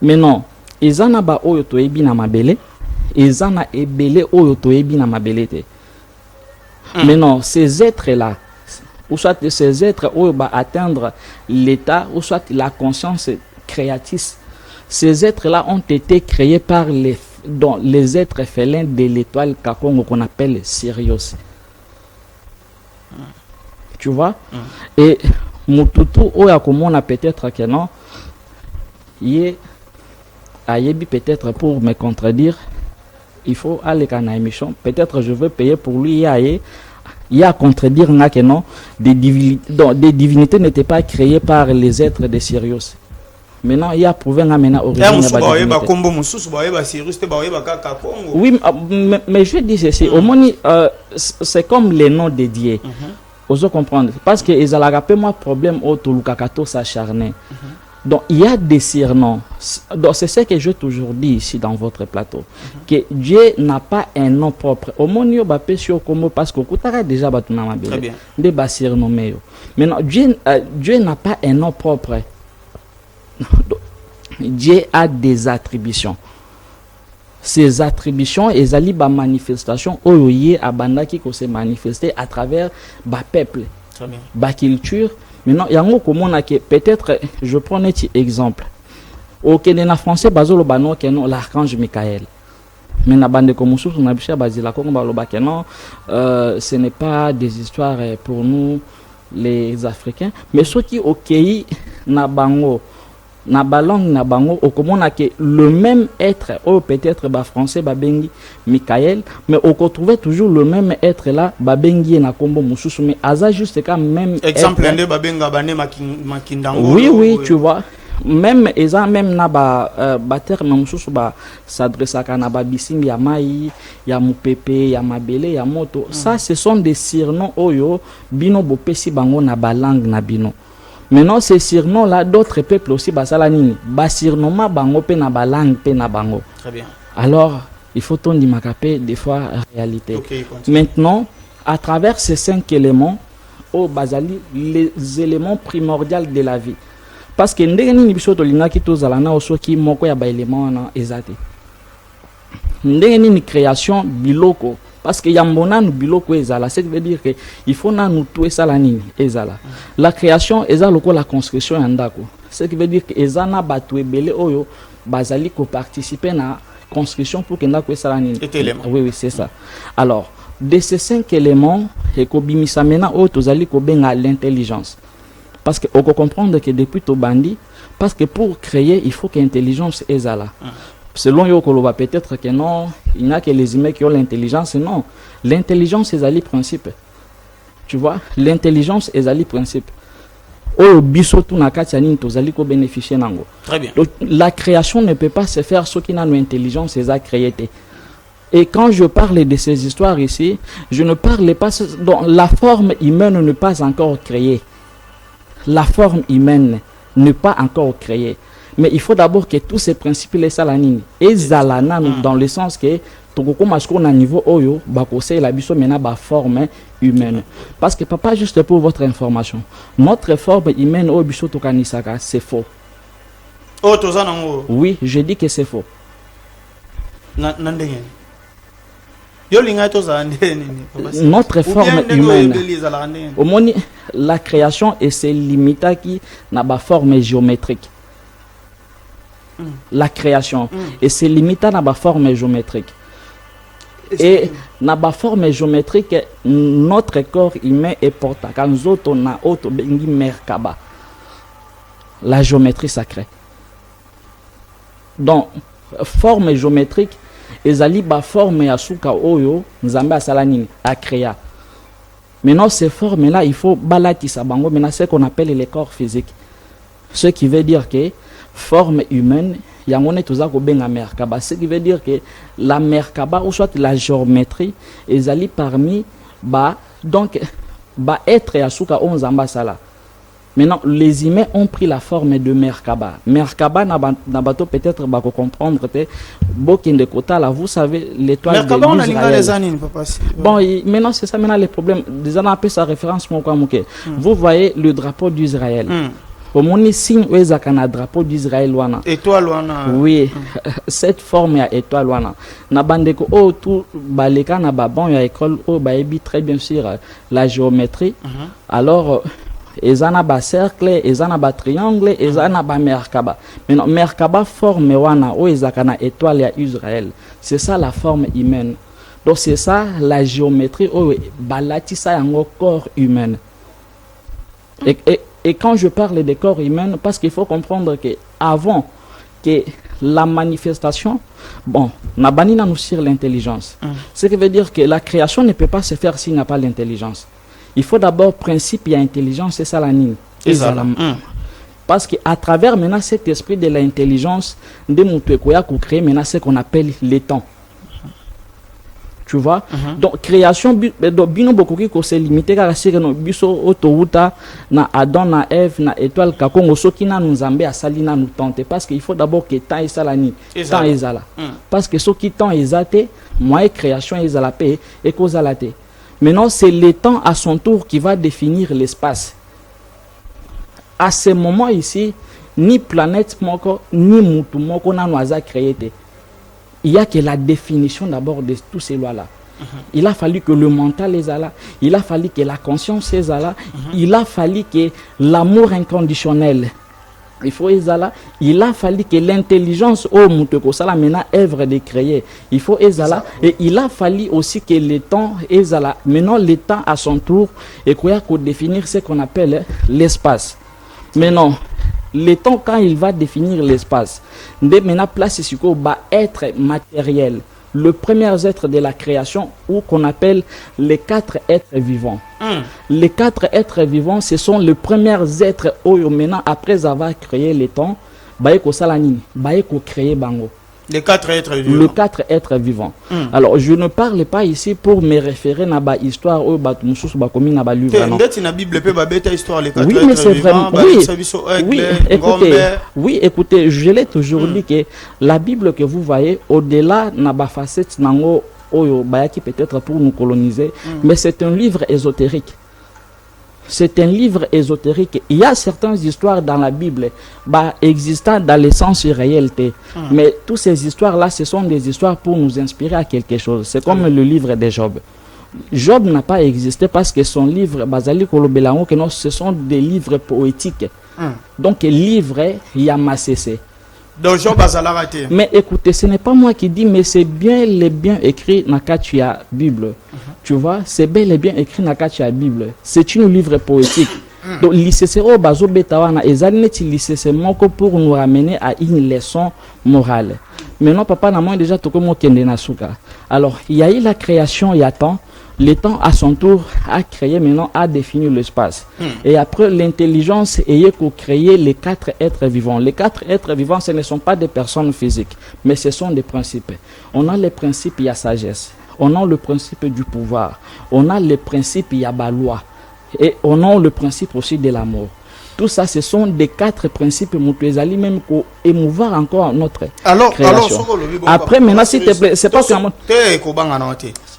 Mais non, ezana ba oyo to ebi na mabele, ezana ebele oyo to ebi na mabele te. Mais non, ces êtres là, ou soit ces êtres oyo ba atteindre l'état ou soit la conscience créatrice, ces êtres là ont été créés par les êtres félins de l'étoile Kakongo qu'on appelle Sirius. Tu vois? Et mututu oyo komona peut-être que non Yé Ayebi peut-être pour me contredire, il faut aller à la émission. Peut-être je veux payer pour lui. Il y a contredire que non, des divinités n'étaient pas créées par les êtres de Sirius. Maintenant, il y a prouvé que maintenant origine. Oui, mais je dis ceci. Au moins, c'est comme les noms dédiés. Vous comprendre. Parce que ils ont rappelé moi problème au Tolukakato s'acharner. Donc il y a des surnoms. Donc c'est ce que j'ai toujours dit ici dans votre plateau, que Dieu n'a pas un nom propre. Au moins il y sur comme parce que Koutara déjà batuna mabele. Des surnommés. Maintenant Dieu n'a pas un nom propre. Dieu a des attributions. Ces attributions et zali ba manifestation oyoye abandaki ko se manifester à travers ba peuple, ba culture. Maintenant, il y a un comment peut-être, je prends un petit exemple. Au Kenya français, bazolo bano kenon l'archange Michael. Mais na bande comme sous on a biché bazila kongo baloba kenon, ce n'est pas des histoires pour nous les Africains, mais ceux qui au Kenya na bango na balangue na bango au comment que le même être ou peut-être ba français ba bengi Michael, mais on retrouve toujours le même être là ba bengi na kombo mususu, mais aza juste quand même exemple ende ba benga bane makindango. Oui, tu vois, même eza même na ba terme mususu ba s'adresse à na ba bisimbi ya mai ya mupepe ya mabele ya moto. Ça ce sont des surnoms oyo bino bopesi bango na balangue na bino. Maintenant, ces surnoms-là, d'autres peuples aussi, basalanini, basirnoma bango pe na balang pe na bango. Très bien. Alors, il faut ton dimakape des fois réalité. Okay, maintenant, à travers ces 5 éléments, au basali, les éléments primordiaux de la vie. Parce que ndenge ni biso to linga ki to zalana osoki moko ya ba élément na ezate. Ndenge ni création biloko. Parce que yambona nous biloko ezala, ça veut dire que il faut na nous tout ça la nini ezala. La création ezala ko la construction yandako. Ce qui veut dire que ezana batu ebele oyo bazali ko participer na construction pour que ndako ça la nini. Oui, c'est ça. Alors, de ces 5 éléments et ko bimisa mena o tozali ko benga l'intelligence. Parce que on peut comprendre que depuis to bandi, parce que pour créer, il faut que l'intelligence ezala. Selon Yokoloba, peut-être que non, il n'y a que les humains qui ont l'intelligence. Non, l'intelligence est le principe. Tu vois, l'intelligence est le principe. Oh, bisotu nakatiani tozali ko bénéficier nango. Très bien. Donc, la création ne peut pas se faire ce qui n'a une intelligence est à créer. Et quand je parle de ces histoires ici, je ne parle pas donc la forme humaine n'est pas encore créée. La forme humaine n'est pas encore créée. Mais il faut d'abord que tous ces principes les salanines et zalana dans le sens que tokokoma siko na niveau oyo bakosei la biso mena ba forme humaine parce que papa juste pour votre information notre forme humaine oyo biso tokanisaka c'est faux. Oh tozanango. Oui, je dis que c'est faux. Nandenge. Yo linga tozande nini. Notre forme humaine. Au moins la création et c'est limité qui na ba forme géométrique. La création et c'est limité na ba forme géométrique. Et na ba forme géométrique notre corps humain est porté quand autres na auto bengi merkaba. La géométrie sacrée. Donc forme géométrique ezali ba forme ya suka oyo nzambe asala nini a créa. Maintenant ces formes là il faut balatisa bango maintenant ce qu'on appelle les corps physiques. Ce qui veut dire que forme humaine yangone toza ko benga merkaba, ce qui veut dire que la merkaba ou soit la géométrie ezali parmi ba donc ba être ya suka o nzambe sala. Maintenant, les humains ont pris la forme de Merkaba. Merkaba n'a bateau peut-être bako comprendre te bokinde kota là, vous savez l'étoile de Merkaba on a les années papa. Bon, maintenant c'est ça maintenant les problèmes. Des années après sa référence mon quoi Vous voyez le drapeau d'Israël. Au moins signe ezakana drapeau d'Israël wana. Étoile wana. Oui, cette forme ya étoile wana. Na bandeko o tout baleka na ba bon ya école o ba ebi très bien sûr la géométrie. Alors ezana ba cercle, ezana ba triangle, ezana ba merkaba. Maintenant merkaba forme wana o ezakana étoile ya Israël. C'est ça la forme humaine. Donc c'est ça la géométrie o balatisa yango corps humain. Et quand je parle des corps humains, parce qu'il faut comprendre que avant que la manifestation, bon, n'a banni nous sur l'intelligence. Ce qui veut dire que la création ne peut pas se faire s'il n'y a pas l'intelligence. Il faut d'abord principe et intelligence, c'est ça la ligne. Parce qu'à travers maintenant cet esprit de l'intelligence, de Moutuekoya qu'on crée maintenant ce qu'on appelle les temps. Tu vois? Donc création bino bokoki ko se limiter car c'est que no biso autouta na Adam na Ève na étoile kakongo soki na nzambe asali na nous tenter parce qu'il faut d'abord que temps esalani temps ezala parce que soki temps ezate moi création ezala pe et kozala te. Maintenant c'est le temps à son tour qui va définir l'espace. À ce moment ici ni planète moko ni mutu moko na noaza créé te. Il y a que la définition d'abord de tous ces lois-là. Il a fallu que le mental est là. Il a fallu que la conscience est là. Il a fallu que l'amour inconditionnel, il faut là. Il a fallu que l'intelligence au muteko sala maintenant œuvre de créer. Il faut là. Et il a fallu aussi que le temps est là. Maintenant le temps à son tour et qu'il y a qu'à définir ce qu'on appelle l'espace. Maintenant le temps quand il va définir l'espace, de maintenant place sur quoi va être matériel. Le premier être de la création ou qu'on appelle les 4 êtres vivants. Les 4 êtres vivants, ce sont les premiers êtres où maintenant après avoir créé le temps, baeko salanini, baeko créer bango. Les 4 êtres vivants. Les 4 êtres vivants. Alors, je ne parle pas ici pour me référer à la histoire où Batumusus Bakomi n'a pas lu. La Bible peut bêta histoire les 4 oui, êtres mais c'est vivants. Oui, écoutez, je l'ai toujours dit que la Bible que vous voyez, au-delà n'a pas facette nango oyo bayaki peut-être pour nous coloniser, mais c'est un livre ésotérique. C'est un livre ésotérique. Il y a certaines histoires dans la Bible existant dans le sens réalité. Mais toutes ces histoires-là, ce sont des histoires pour nous inspirer à quelque chose. C'est comme le livre de Job. Job n'a pas existé parce que son livre, Bazali Kolobelango, ce sont des livres poétiques. Donc, livre, il y a Massé. Donc, Job a raté. Mais écoutez, ce n'est pas moi qui dis, mais c'est bien les bien écrit dans la Bible. Tu vois, c'est bel et bien écrit dans la Bible. C'est une livre poétique. Donc, l'ICCO Bazo Betawana et Zanet l'ICC pour nous ramener à une leçon morale. Maintenant, papa n'a moins déjà tout comme Kende Nasuka. Alors, il y a eu la création, il y a temps. Le temps, à son tour, a créé maintenant, a défini l'espace. Et après, l'intelligence ayant créé les 4 êtres vivants. Les 4 êtres vivants, ce ne sont pas des personnes physiques, mais ce sont des principes. On a les principes, il y a sagesse. On a le principe du pouvoir. On a les principes, il y a la loi. Et on a le principe aussi de l'amour. Tout ça, ce sont des 4 principes mutualisés, même pour émouvoir encore notre alors, création. Après, maintenant, s'il te plaît, c'est pas seulement...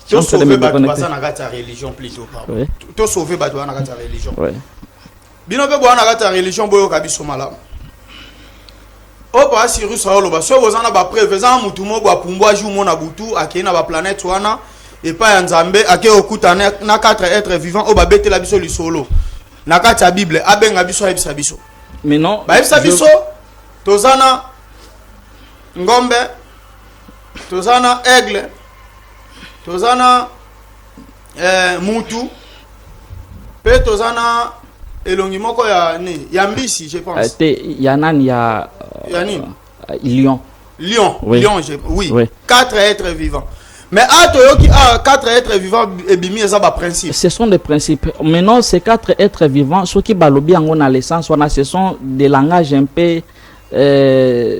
Tu sauver la religion plutôt. Tu sauver la religion. Bino pe boana la religion boyo kabiso malamu. Opa Cyrus Raoloba, so bozana ba prévezant mutu mo ba pumbwa ju mo na butu akena ba planète wana et pas ya Nzambe ake okuta na 4 êtres vivants o ba betela biso lisolo. Na kati ya Bible abenga biso ayebisa biso. Mais non. Ba yebisa biso tozana ngombe, tozana aigle, tozana mutu, pe tozana elongi moko ya mbisi, je pense. Lion. Oui. Lion, oui. 4 êtres vivants. Mais 4 êtres vivants et bimi ça ba principe. Ce sont des principes. Maintenant ces 4 êtres vivants, ceux qui balobi en a l'essence, ce sont des langages un peu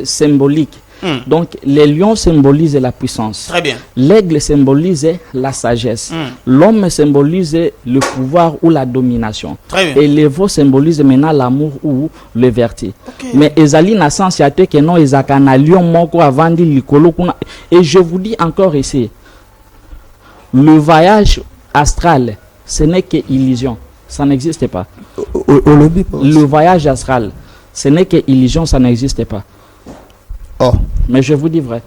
symboliques. Donc les lions symbolisent la puissance. Très bien. L'aigle symbolise la sagesse. L'homme symbolise le pouvoir ou la domination. Très bien. Et les veaux symbolisent maintenant l'amour ou le vertu. Okay. Mais ezali na sens ya te que non ezakana lion moko avant di likolo kuna. Et je vous dis encore ici, le voyage astral, ce n'est que illusion. Ça n'existe pas. Le voyage astral, ce n'est que illusion, ça n'existe pas. Oh. Mais je vous dis vrai.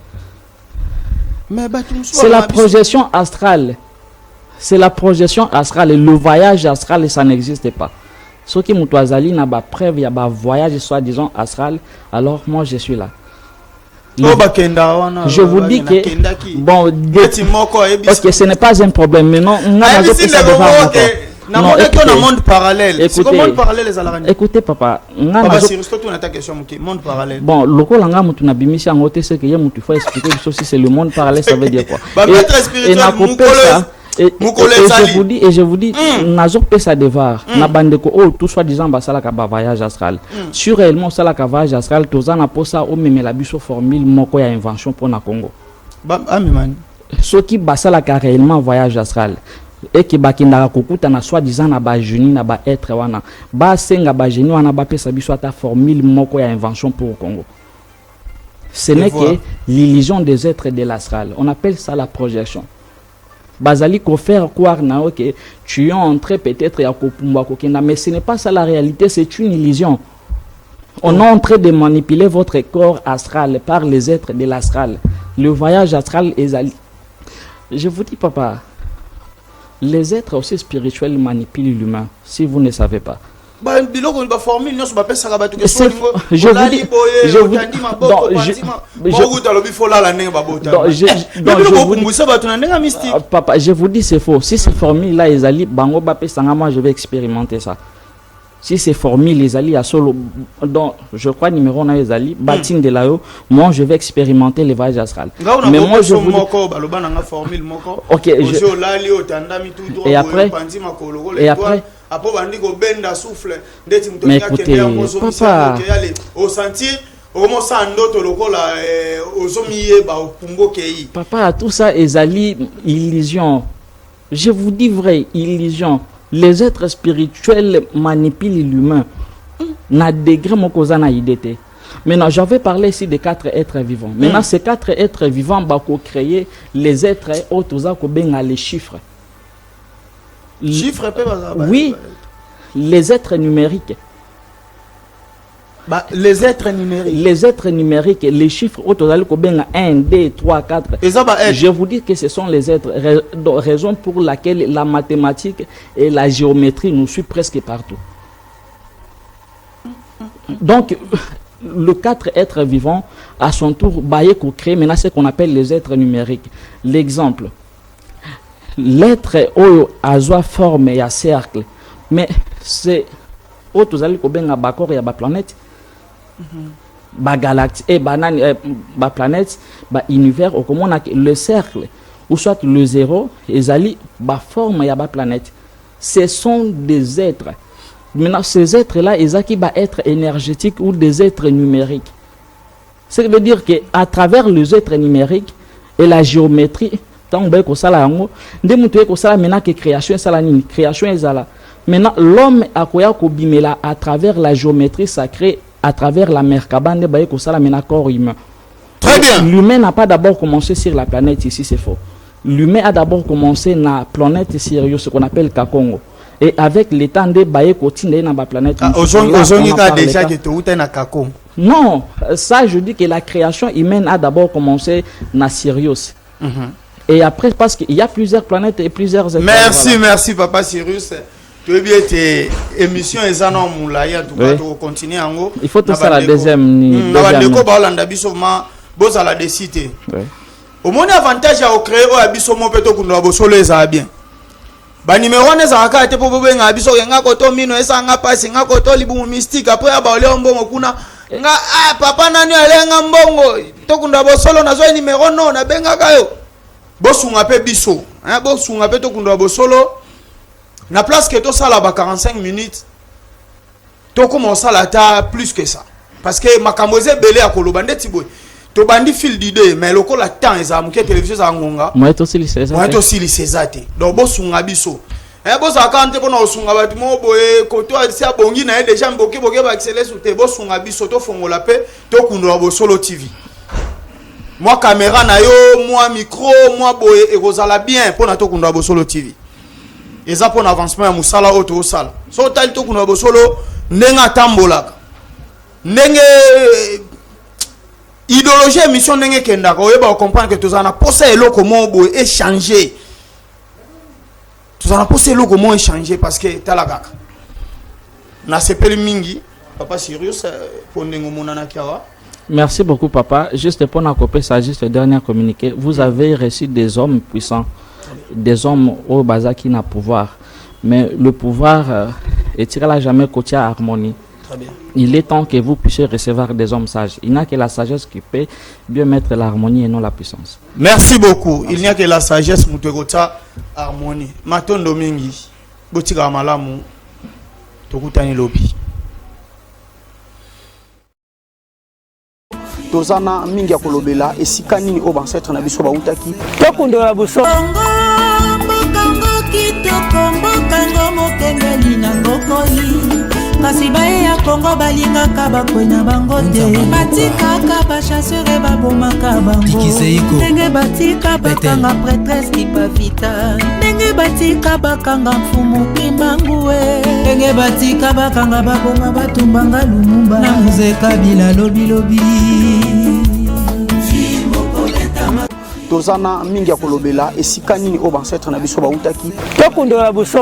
C'est la projection astrale. C'est la projection astrale. Le voyage astral, ça n'existe pas. Ceux qui m'outoisali n'a pas preuve, il y a un voyage soi-disant astral. Alors moi, je suis là. Je vous dis que bon, ok, ce n'est pas un problème. Mais non, non, monde parallèle. Écoutez, papa. Monde parallèle. Bon, le coup, c'est que il faut expliquer si c'est le monde parallèle, ça veut dire quoi. Et je vous dis, nazo pesa devoir, na bandeko oh tout soit disant basala ka voyage astral. Sur réellement ça la voyage astral, tozana posa o memela biso formule moko ya invention pour na Congo. Ceux qui basala ka réellement voyage astral. Et qui bakindaka kokuta na soi-disant na ba génie na ba être wana ba senga ba génie wana ba pesa biso ata formule moko ya invention pour Congo. Ce n'est que l'illusion des êtres de l'astral. On appelle ça la projection. Bazali ko faire croire na que tu es entré peut-être ya kopumba kokenda, mais ce n'est pas ça la réalité, c'est une illusion. On est en train de manipuler votre corps astral par les êtres de l'astral. Le voyage astral est je vous dis papa, les êtres aussi spirituels manipulent l'humain, si vous ne savez pas. Papa, je vous dis c'est faux. Si c'est formule là, moi je vais expérimenter ça. Si c'est formule les alliés à solo, donc je crois numéro 1 les alliés, bâtiment de là-haut, moi je vais expérimenter les voyages astral. Mais moi je vous ok, et après mais écoutez, papa, papa, tout ça est illusion. Je vous dis vrai, illusion. Les êtres spirituels manipulent l'humain. Na degré mokozana idété. Maintenant, j'avais parlé ici des 4 êtres vivants. Maintenant, ces 4 êtres vivants bako créer les êtres autoza ko benga les chiffres. Oui, les êtres numériques. Les êtres numériques. Les êtres numériques, les chiffres autoza ko benga 1, 2, 3, 4. Je vous dis que ce sont les êtres. Raison pour laquelle la mathématique et la géométrie nous suivent presque partout. Donc, le 4 êtres vivants, à son tour, crée maintenant ce qu'on appelle les êtres numériques. L'exemple, l'être a forme et à cercle, mais c'est autres allez kobenga bakor ya ba planète, ba galaxie et ba planète, ba univers au comment le cercle ou soit le zéro et ali ba forme ya ba planète. Ce sont des êtres. Maintenant, ces êtres-là, ils qui va être énergétiques ou des êtres numériques. Ça veut dire qu'à travers les êtres numériques et la géométrie, tant que ça là, maintenant que création est là, création est là. Maintenant, l'homme a koya kobimela à travers la géométrie sacrée, à travers la Merkaba, nde baye kosala mena corps humain. Très bien. L'humain n'a pas d'abord commencé sur la planète ici, c'est faux. L'humain a d'abord commencé na la planète Sirius, ce qu'on appelle Kakongo. Et avec l'état de baye kotinde na ba planète. Déjà que tu es na Kakongo. Non, ça je dis que la création humaine a d'abord commencé na Sirius. Et après, parce qu'il y a plusieurs planètes et plusieurs étoiles. Merci, voilà. merci Papa Sirius. Tu es bien tes émissions et ça non moulaya tout cas tu continuer en haut. Il faut tout ça la deuxième. Na bandeko ba Hollanda biso ma boza la décider. Au moins avantage à créer au biso mo peto kundo bosolo eza bien. Ba numéro ne za ka te po benga biso nga koto mino esa nga pasi nga koto libu mystique après ba ole mbongo kuna nga papa nani alenga mbongo to kundo bosolo na zo numéro no na benga kayo. Bosunga pe biso, hein bosunga pe to kundo bosolo. Na place que tout ça là bas 45 minutes. To commence à la ta plus que ça. Parce que makamboze belé à kolobande tiboy. To bandi fil d'idée mais loko la temps ezam ke télévision za ngonga. Moi to sili césar. Moi to sili césate. Donc bosunga biso. Bosa kante pona osunga batu mo boye koto asi abongi na déjà mboke ba accélérer sur te bosunga biso to fongola pe to kundo bosolo TV. Moi caméra na yo, moi micro, moi boye ekozala bien pona to kundo bosolo TV. Eza pour avancement ya musala auto sala. So tali to kundo bosolo nenga tambolaka. Nenge idéologie mission nenge kenda ko yeba comprendre que tozana poser eloko mo boye échanger. Tozana poser eloko mo échanger parce que talagaka. Na sepeli mingi Papa Sirius pour ndengo monana kiawa. Merci beaucoup, papa. Juste pour n'accoper ça, juste le dernier communiqué. Vous avez reçu des hommes puissants, des hommes au bazar qui n'ont pouvoir. Mais le pouvoir est-il jamais côté à harmonie. Très bien. Il est temps que vous puissiez recevoir des hommes sages. Il n'y a que la sagesse qui peut bien mettre l'harmonie et non la puissance. Merci beaucoup. Il n'y a que la sagesse mutegota harmonie. Matondo mingi. Botika malamu. Tokutani lobi. tozana mingi ya kolobela esika nini o bancetre na biso bautaki tokundola buso mbokango kitoko mbokango mokengeli na ngokoli kasi baye ya Kongo balingaka bakwena bango te batikaka bachasseur babomaka bango ndenge batika bakanga prêtresse kipavita ndenge batika bakanga mfumu kimbangue ndenge batika bakanga baboma batumbanga lumumba na muzeka bila lobi tozana mingi ya kolobela esika nini o bancetre na biso bautaki tokundola buso